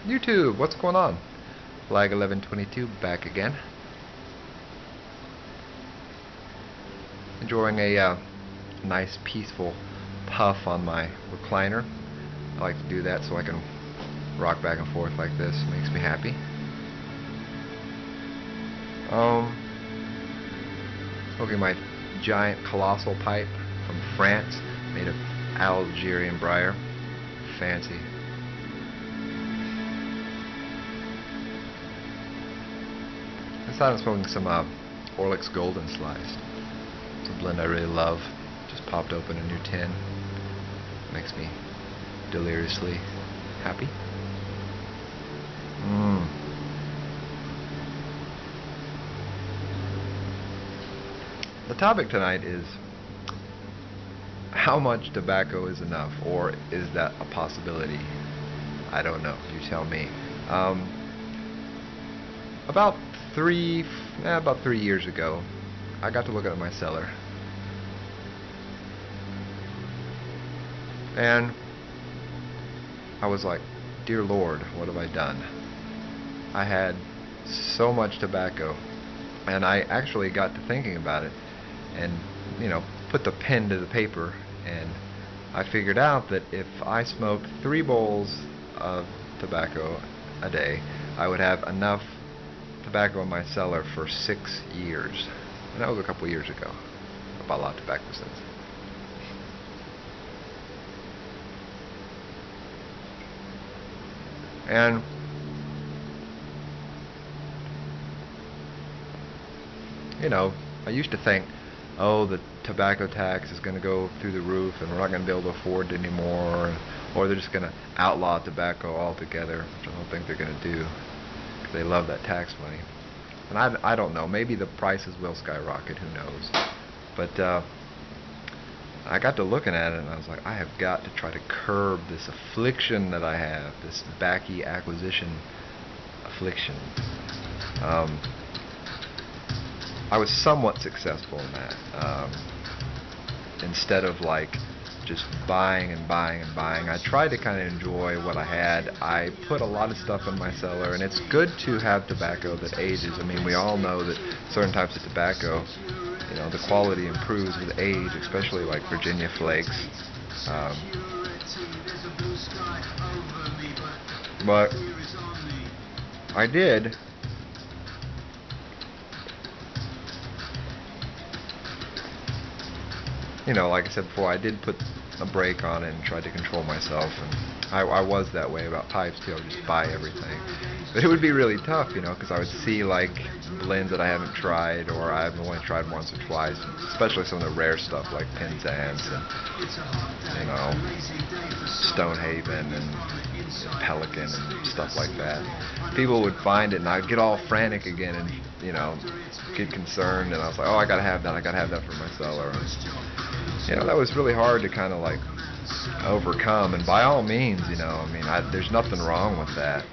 YouTube, what's going on? Flag 1122 back again. Enjoying a nice peaceful puff on my recliner. I like to do that so I can rock back and forth like this. It makes me happy. Smoking my giant colossal pipe from France, made of Algerian briar. Fancy. I'm smoking some Orlick's Golden Sliced. It's a blend I really love. Just popped open a new tin. Makes me deliriously happy. The topic tonight is how much tobacco is enough, or is that a possibility? I don't know. You tell me. About 3 years ago, I got to look at my cellar, and I was like, dear Lord, what have I done? I had so much tobacco, and I actually got to thinking about it, and put the pen to the paper, and I figured out that if I smoked 3 bowls of tobacco a day, I would have enough tobacco in my cellar for 6 years. And that was a couple years ago. I bought a lot of tobacco since. And I used to think, oh, the tobacco tax is going to go through the roof and we're not going to be able to afford it anymore, or they're just going to outlaw tobacco altogether, which I don't think they're going to do. They love that tax money. And I don't know, maybe the prices will skyrocket, who knows. But I got to looking at it and I was like, I have got to try to curb this affliction that I have, this Baccy acquisition affliction. I was somewhat successful in that. Instead of like just buying and buying and buying, I tried to kind of enjoy what I had. I put a lot of stuff in my cellar, and it's good to have tobacco that ages. I mean, we all know that certain types of tobacco, the quality improves with age, especially like Virginia flakes. But I did like I said before, I did put a brake on it and tried to control myself, and I was that way about pipes too. I would just buy everything, but it would be really tough, because I would see like blends that I haven't tried, or I've only tried once or twice, especially some of the rare stuff like Penzance and Stonehaven and Pelican and stuff like that. People would find it, and I'd get all frantic again, and get concerned, and I was like, oh, I gotta have that for my cellar. And, that was really hard to kind of like overcome. And by all means, there's nothing wrong with that.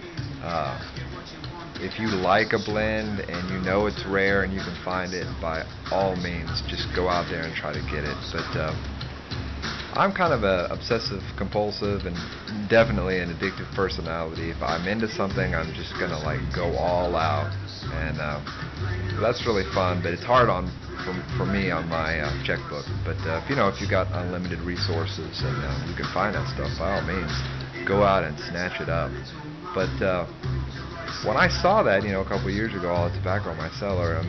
If you like a blend and it's rare and you can find it, by all means, just go out there and try to get it. But I'm kind of a obsessive compulsive and definitely an addictive personality. If I'm into something, I'm just gonna like go all out, and that's really fun. But it's hard for me on my checkbook. But if you got unlimited resources and you can find that stuff, by all means, go out and snatch it up. But when I saw that, a couple years ago, all the tobacco in my cellar,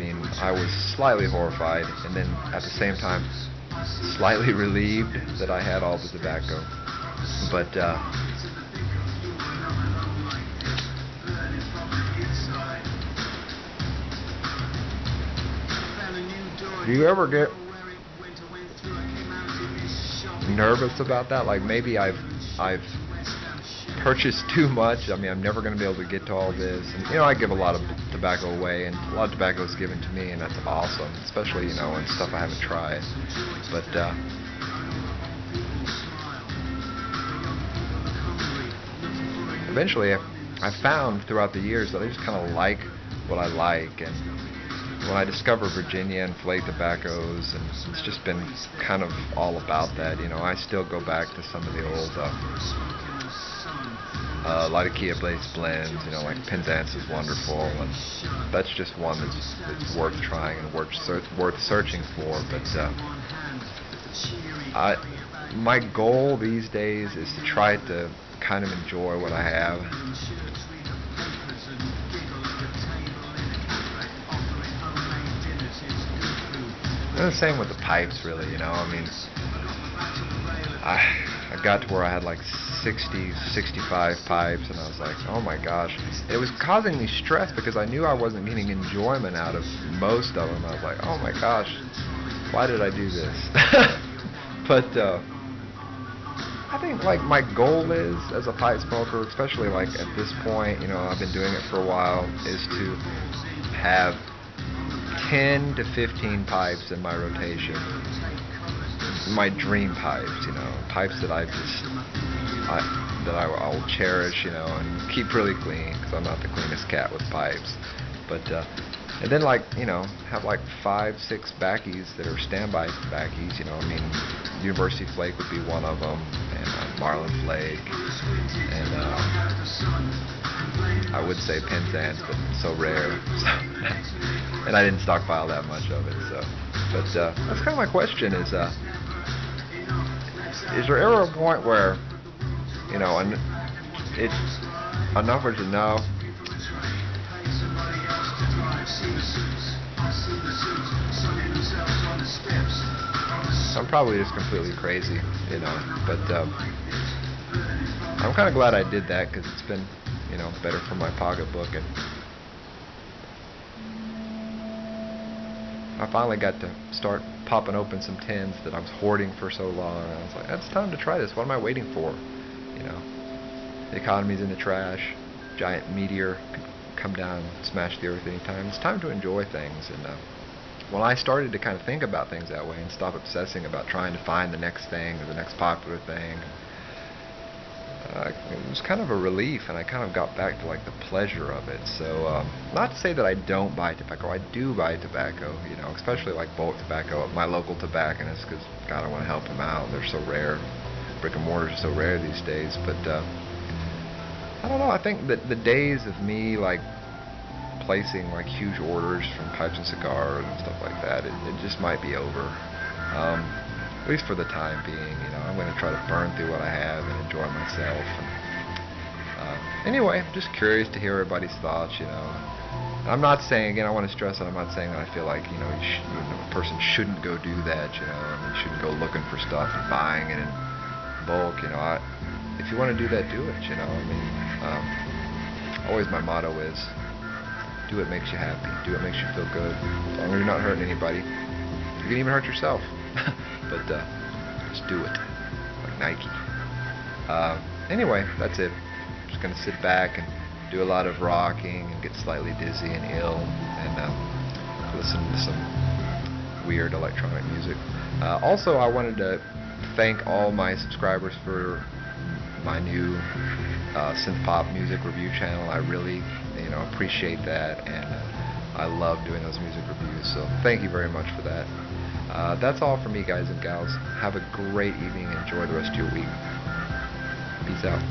I was slightly horrified, and then at the same time, slightly relieved that I had all the tobacco. But do you ever get nervous about that? Like maybe I've purchased too much. I'm never going to be able to get to all this. And I give a lot of tobacco away, and a lot of tobacco is given to me, and that's awesome, especially on stuff I haven't tried. But eventually I found throughout the years that I just kind of like what I like, and when I discovered Virginia and flake tobaccos, and it's just been kind of all about that. I still go back to some of the old A lot of Kia-based blends, you know, like Penzance is wonderful, and that's just one that's worth trying and worth searching for. But my goal these days is to try to kind of enjoy what I have. And the same with the pipes, really, you know. I mean, I got to where I had like 60, 65 pipes, and I was like, oh my gosh. It was causing me stress because I knew I wasn't getting enjoyment out of most of them. I was like, oh my gosh, why did I do this? But I think like my goal is, as a pipe smoker, especially like at this point, you know, I've been doing it for a while, is to have 10 to 15 pipes in my rotation. My dream pipes, you know, pipes that I will cherish, you know, and keep really clean, because I'm not the cleanest cat with pipes. But and then, like, you know, have like 5, 6 Baccies that are standby Baccies, you know. I mean, University Flake would be one of them, and Marlin Flake, and I would say Penzance, but it's so rare, and I didn't stockpile that much of it. So, but that's kind of my question: is there ever a point where, you know, and it's enough is enough? I'm probably just completely crazy, you know, but I'm kind of glad I did that, because it's been, you know, better for my pocketbook, and I finally got to start popping open some tins that I was hoarding for so long, and I was like, it's time to try this. What am I waiting for? You know, the economy's in the trash. Giant meteor could come down and smash the earth anytime. It's time to enjoy things, and when I started to kind of think about things that way and stop obsessing about trying to find the next thing or the next popular thing, it was kind of a relief, and I kind of got back to like the pleasure of it. So not to say that I don't buy tobacco. I do buy tobacco, you know, especially like bulk tobacco at my local tobacconist, because God, I want to help them out. They're so rare. Brick and mortars are so rare these days. But I don't know. I think that the days of me like placing like huge orders from pipes and cigars and stuff like that, it just might be over. At least for the time being, you know. I'm going to try to burn through what I have and enjoy myself. And, anyway, I'm just curious to hear everybody's thoughts, you know. And I'm not saying, again, I want to stress that I'm not saying that I feel like, you know, a person shouldn't go do that, you know. And you shouldn't go looking for stuff and buying it in bulk, you know. If you want to do that, do it, you know. I mean, always my motto is, do what makes you happy. Do what makes you feel good. As long as you're not hurting anybody. You can even hurt yourself. But just do it. Like Nike. Anyway, that's it. Just going to sit back and do a lot of rocking and get slightly dizzy and ill, and listen to some weird electronic music. Also, I wanted to thank all my subscribers for my new synth pop music review channel. I really, you know, appreciate that, and I love doing those music reviews, so thank you very much for that. That's all for me, guys and gals. Have a great evening. Enjoy the rest of your week. Peace out.